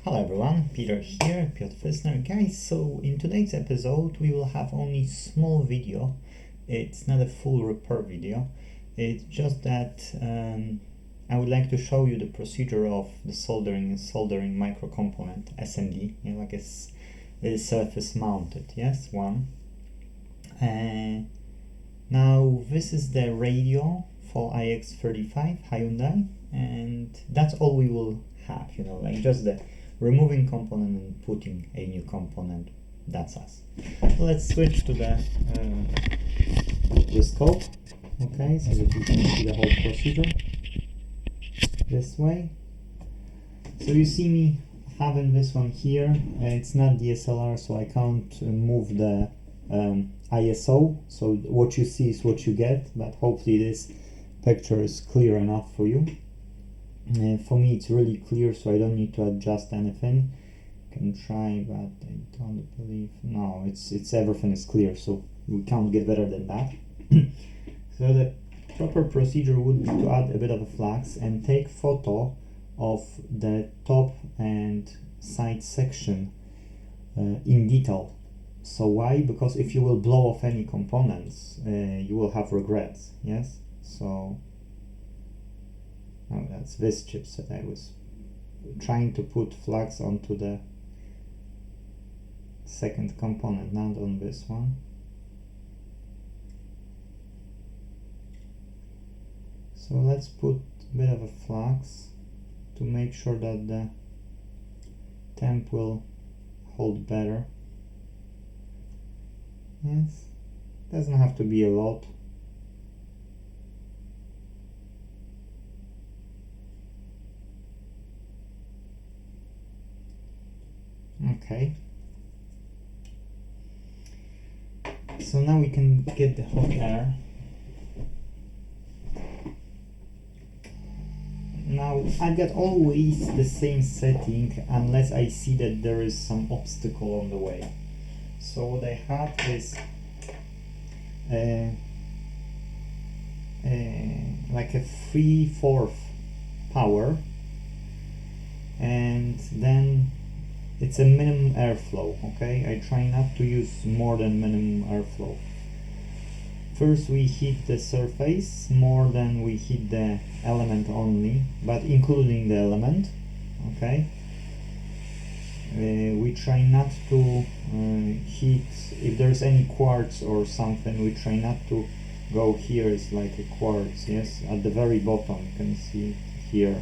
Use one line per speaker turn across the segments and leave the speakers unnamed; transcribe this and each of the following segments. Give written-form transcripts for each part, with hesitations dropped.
Hello everyone, Peter here, Piotr Fissner. Guys, so in today's episode we will have only small video. It's not a full repair video. It's just that I would like to show you the procedure of the soldering and soldering micro component SMD, like a surface mounted, yes, one. Now this is the radio for iX35 Hyundai, and that's all we will have, like just the removing component and putting a new component. That's us. So let's switch to the scope, okay, so that you can see the whole procedure this way. So you see me having this one here. It's not DSLR, so I can't move the ISO, so what you see is what you get, but hopefully this picture is clear enough for you. For me it's really clear, so I don't need to adjust anything. Can try, but I don't believe, no, it's everything is clear, so we can't get better than that. So the proper procedure would be to add a bit of a flux and take photo of the top and side section in detail. So why? Because if you will blow off any components, you will have regrets, yes? So oh, that's this chipset. I was trying to put flux onto the second component, not on this one. So let's put a bit of a flux to make sure that the temp will hold better. Yes, doesn't have to be a lot. Okay, so now we can get the hot air. Now I've got always the same setting unless I see that there is some obstacle on the way. So what I have is like a 3/4 power, and then it's a minimum airflow, okay? I try not to use more than minimum airflow. First we heat the surface more than we heat the element only, but including the element, okay? We try not to heat, if there's any quartz or something, we try not to go here. It's like a quartz, yes, at the very bottom, you can see it here.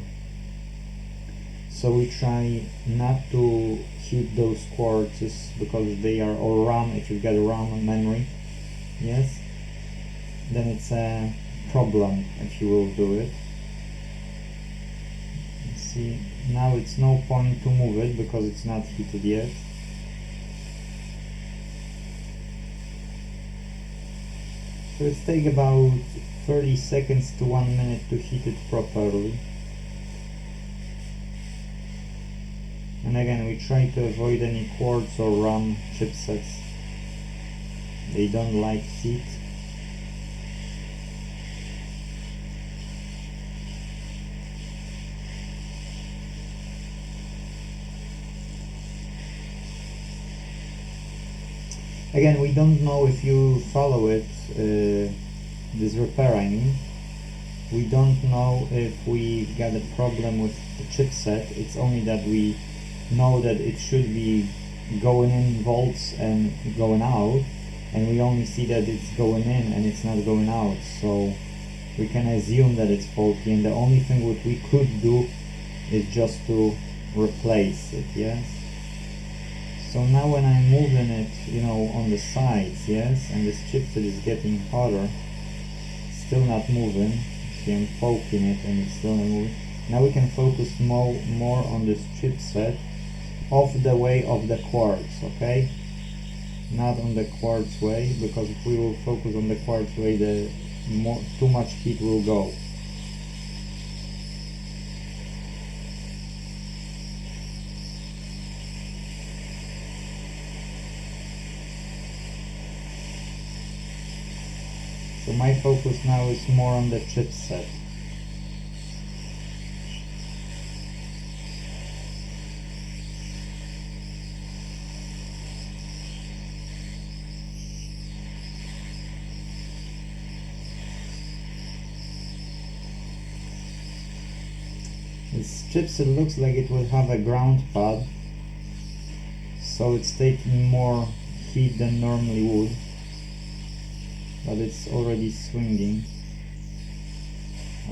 So we try not to heat those quartzes because they are, or RAM, if you've got a RAM memory, yes, then it's a problem if you will do it. See, now it's no point to move it because it's not heated yet. So it's take about 30 seconds to 1 minute to heat it properly. And again, we try to avoid any quartz or RAM chipsets. They don't like heat. Again, we don't know if you follow it, this repair I mean. We don't know if we got a problem with the chipset. It's only that we know that it should be going in volts and going out, and we only see that it's going in and it's not going out, so we can assume that it's faulty, and the only thing what we could do is just to replace it, yes? So now when I'm moving it, on the sides, yes, and this chipset is getting hotter, still not moving. See, I'm poking it and it's still not moving. Now we can focus more on this chipset off the way of the quartz, okay? Not on the quartz way, because if we will focus on the quartz way, too much heat will go. So my focus now is more on the chipset. This chipset looks like it would have a ground pad, so it's taking more heat than normally would, but it's already swinging.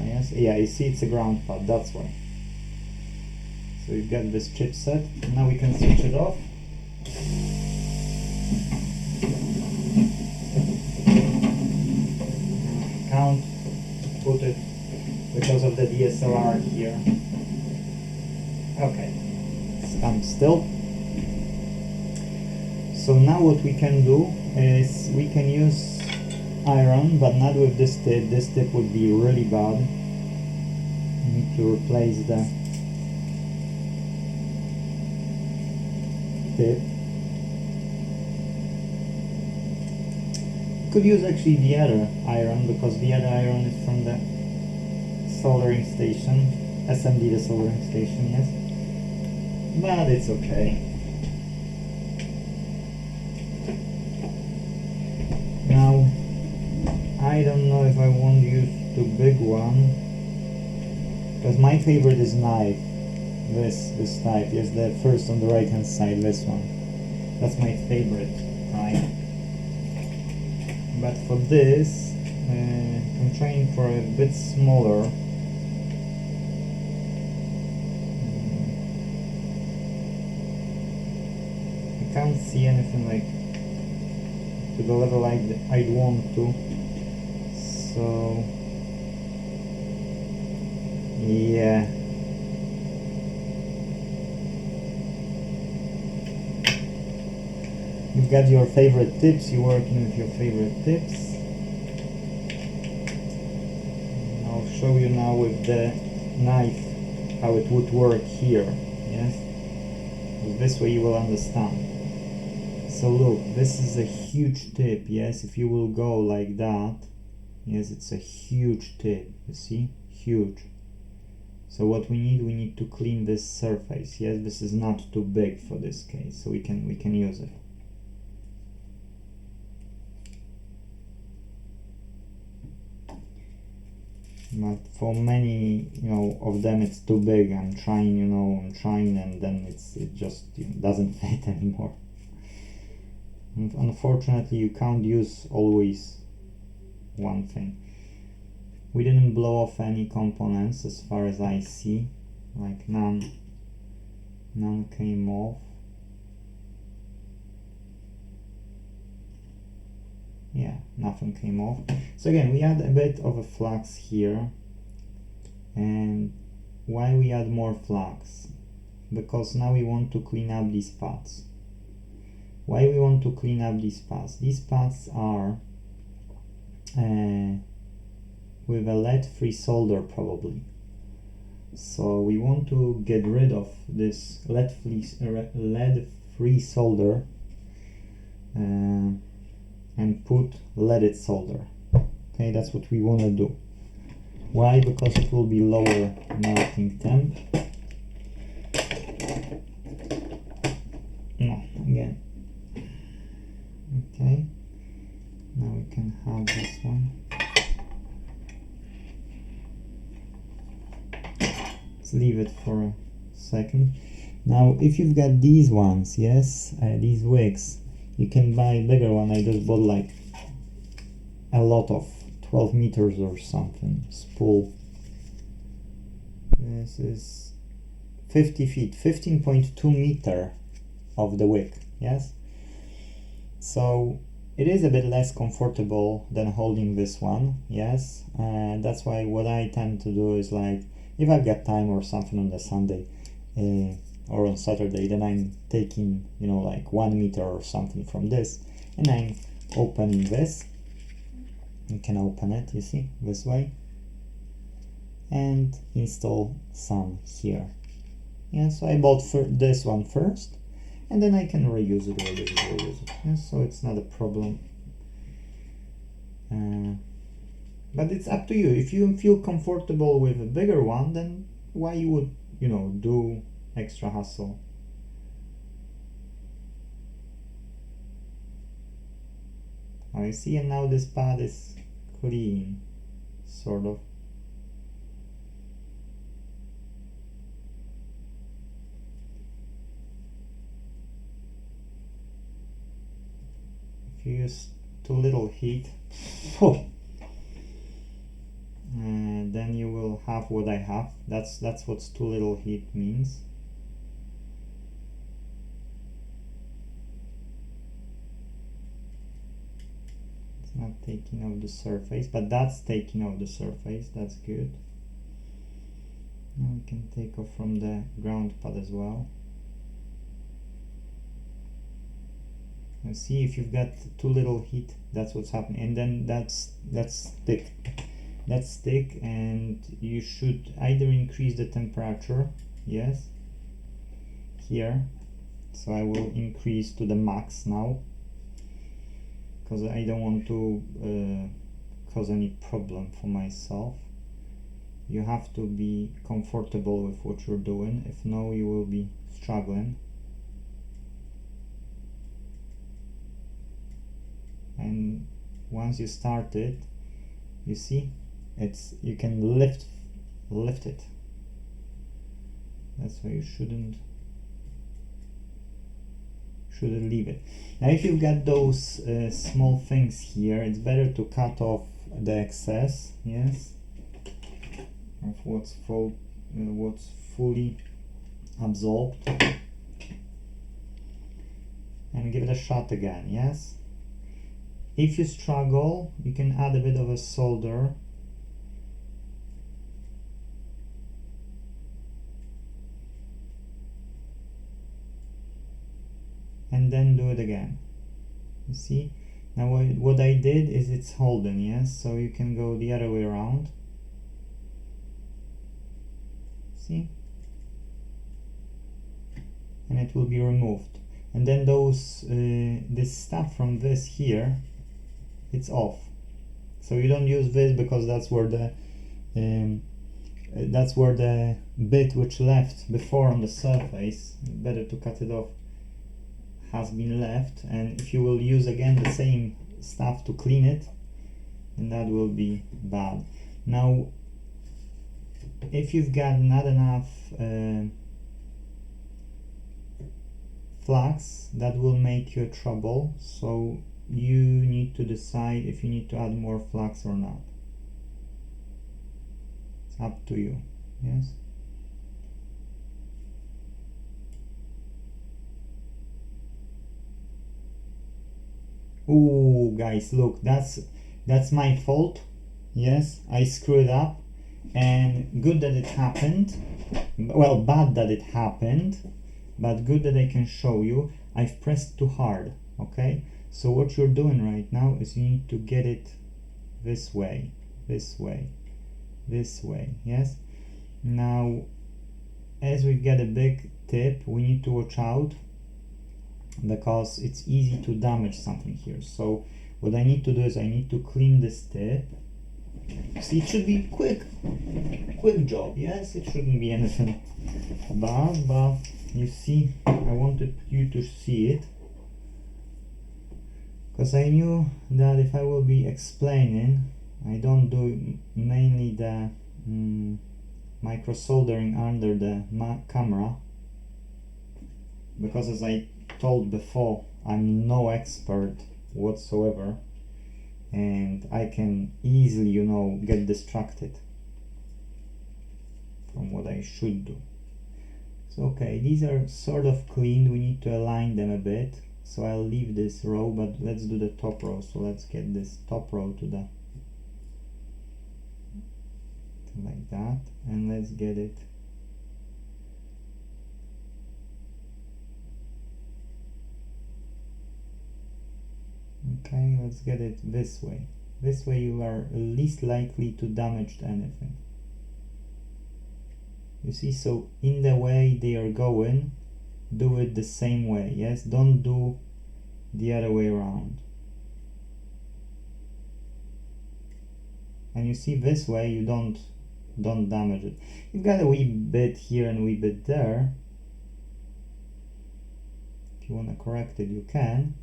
Yes, yeah, you see it's a ground pad, that's why. So we've got this chipset, and now we can switch it off. Can't put it because of the DSLR here. Okay, stand still. So now what we can do is we can use iron, but not with this tip. This tip would be really bad. We need to replace the tip. Could use actually the other iron, because the other iron is from the soldering station, SMD desoldering station, yes, but it's okay. Now I don't know if I want to use too big one, because my favorite is knife, this type, yes, the first on the right hand side, this one, that's my favorite type. But for this, I'm trying for a bit smaller. I can't see anything like to the level I'd want to. So yeah. You've got your favorite tips, you're working with your favorite tips. And I'll show you now with the knife how it would work here, yes? This way you will understand. So look, this is a huge tip, yes? If you will go like that, yes, it's a huge tip, you see? Huge. So what we need to clean this surface, yes? This is not too big for this case, so we can use it. But for many, of them it's too big. I'm trying, and then it just doesn't fit anymore. And unfortunately, you can't use always one thing. We didn't blow off any components as far as I see, like none came off. Yeah, nothing came off. So again, we add a bit of a flux here. And why we add more flux? Because now we want to clean up these pads. Why we want to clean up these pads? These pads are with a lead-free solder probably. So we want to get rid of this lead-free solder and put leaded solder. Okay, that's what we want to do. Why? Because it will be lower melting temp. No, again. Okay, now we can have this one. Let's leave it for a second. Now, if you've got these ones, yes, these wicks, you can buy a bigger one. I just bought like a lot of 12 meters or something spool. This is 50 feet, 15.2 meter of the wick, yes? So it is a bit less comfortable than holding this one, yes? And that's why what I tend to do is, like, if I've got time or something on the Sunday or on Saturday, then I'm taking, like 1 meter or something from this, and I'm opening this. You can open it, you see, this way, and install some here. Yeah, so I bought this one first, and then I can reuse it. Yeah, so it's not a problem. But it's up to you. If you feel comfortable with a bigger one, then why you would, do extra hassle? I see, and now this pad is clean, sort of. If you use too little heat, then you will have what I have. That's what too little heat means. It's not taking off the surface, but that's taking off the surface. That's good. Now we can take off from the ground pad as well. Now see, if you've got too little heat, that's what's happening, and then that's thick. That's thick, and you should either increase the temperature, yes, here. So I will increase to the max now, because I don't want to cause any problem for myself. You have to be comfortable with what you're doing. If no, you will be struggling. And once you start it, you see, you can lift it. That's why you shouldn't leave it. Now if you've got those small things here, it's better to cut off the excess, yes, of what's fully absorbed, and give it a shot again, yes. If you struggle, you can add a bit of a solder. And then do it again. You see? Now what I did is it's holding, yes? So you can go the other way around. See? And it will be removed. And then this stuff from this here, it's off. So you don't use this because that's where the bit which left before on the surface, better to cut it off, has been left. And if you will use again the same stuff to clean it, then that will be bad. Now if you've got not enough flux, that will make you trouble, so you need to decide if you need to add more flux or not. It's up to you, yes. Ooh, guys, look, that's my fault. Yes, I screwed up, and good that it happened. Well, bad that it happened, but good that I can show you. I've pressed too hard, okay? So what you're doing right now is you need to get it this way, this way, this way, yes? Now, as we get a big tip, we need to watch out, because it's easy to damage something here. So what I need to do is I need to clean this tip. See, it should be quick job, yes? It shouldn't be anything bad, but you see, I wanted you to see it, because I knew that if I will be explaining, I don't do mainly the micro soldering under the camera, because as I told before, I'm no expert whatsoever, and I can easily, you know, get distracted from what I should do. So okay, these are sort of cleaned. We need to align them a bit, so I'll leave this row, but let's do the top row. So let's get this top row to like that, and let's get it okay, let's get it this way. This way you are least likely to damage anything. You see, so in the way they are going, do it the same way, yes? Don't do the other way around. And you see, this way you don't damage it. You've got a wee bit here and a wee bit there. If you want to correct it, you can,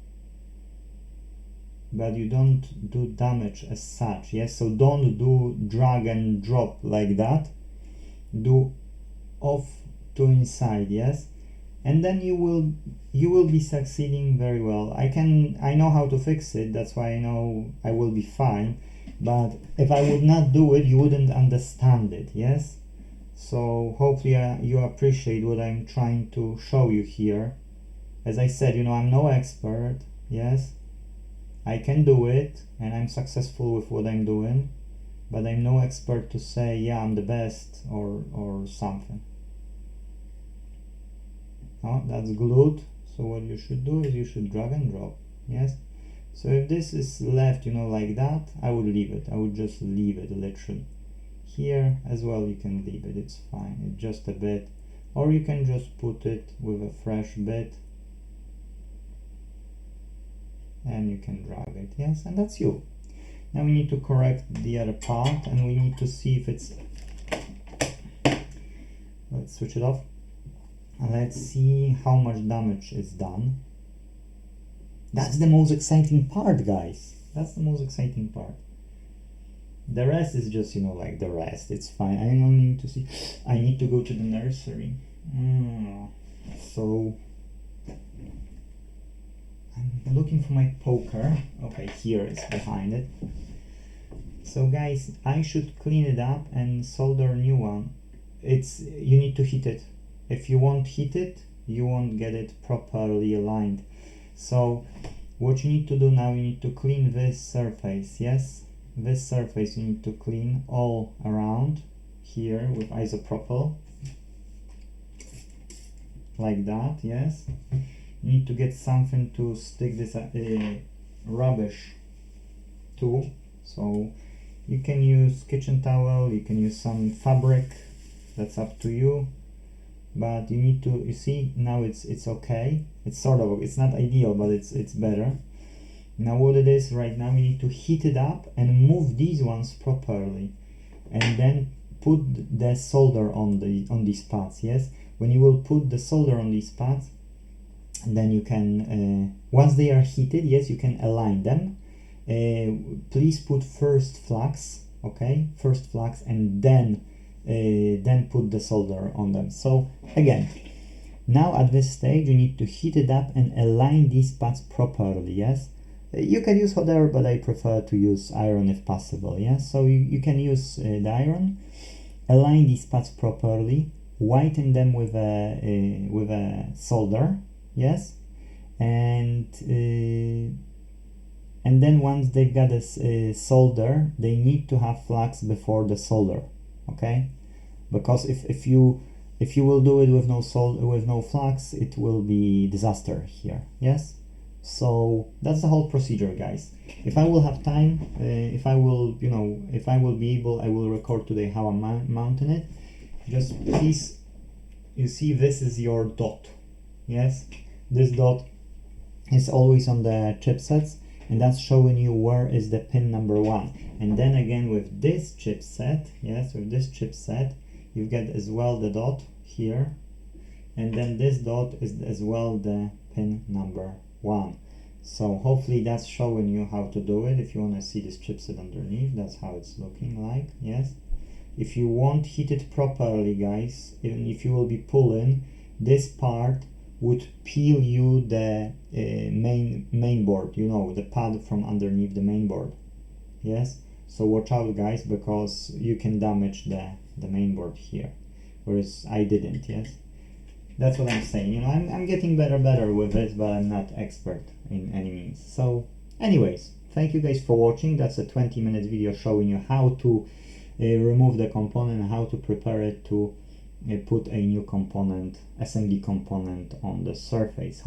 but you don't do damage as such, yes? So don't do drag and drop like that. Do off to inside, yes? and then you will be succeeding very well. I know how to fix it, that's why I know I will be fine. But if I would not do it, you wouldn't understand it, yes? So hopefully you appreciate what I'm trying to show you here. As I said, you know, I'm no expert, yes? I can do it, and I'm successful with what I'm doing, but I'm no expert to say, yeah, I'm the best, or something. Oh, that's glued, so what you should do is you should drag and drop, yes? So if this is left, you know, like that, I would leave it. I would just leave it, literally. Here as well you can leave it, it's fine, it's just a bit. Or you can just put it with a fresh bit, and you can drag it, yes, and that's you. Now we need to correct the other part, and we need to see if it's... Let's switch it off. And let's see how much damage is done. That's the most exciting part, guys. That's the most exciting part. The rest is just, you know, like the rest. It's fine. I only need to see. I need to go to the nursery. So I'm looking for my poker. Okay, here it's behind it. So guys, I should clean it up and solder a new one. You need to heat it. If you won't heat it, you won't get it properly aligned. So what you need to do now, you need to clean this surface, yes? This surface you need to clean all around here with isopropyl, like that, yes? You need to get something to stick this rubbish to. So you can use kitchen towel, you can use some fabric, that's up to you. But you need to, you see, now it's okay. It's sort of, it's not ideal, but it's better. Now what it is right now, you need to heat it up and move these ones properly, and then put the solder on these pads, yes? When you will put the solder on these pads, then you can, once they are heated, yes, you can align them. Please put first flux, okay? First flux, and then put the solder on them. So again, now at this stage you need to heat it up and align these pads properly, yes? You can use hot air, but I prefer to use iron if possible, yes? So you can use the iron, align these pads properly, whiten them with a solder, yes? And then once they've got this solder, they need to have flux before the solder, okay? Because if you will do it with no flux, it will be disaster here, yes? So that's the whole procedure, guys. If I will have time, if I will be able, I will record today how I'm mounting it. Just please, you see, this is your dot, yes? This dot is always on the chipsets, and that's showing you where is the pin number 1. And then again with this chipset, yes, with this chipset, you get as well the dot here, and then this dot is as well the pin number 1. So hopefully that's showing you how to do it. If you want to see this chipset underneath, that's how it's looking like, yes? If you won't heat it properly, guys, even if you will be pulling, this part would peel you the main board, you know, the pad from underneath the main board, yes? So watch out, guys, because you can damage the main board here, whereas I didn't, yes? That's what I'm saying, you know, I'm getting better with it, but I'm not expert in any means. So anyways, thank you guys for watching. That's a 20-minute video showing you how to remove the component and how to prepare it to put a new component, SMD component, on the surface.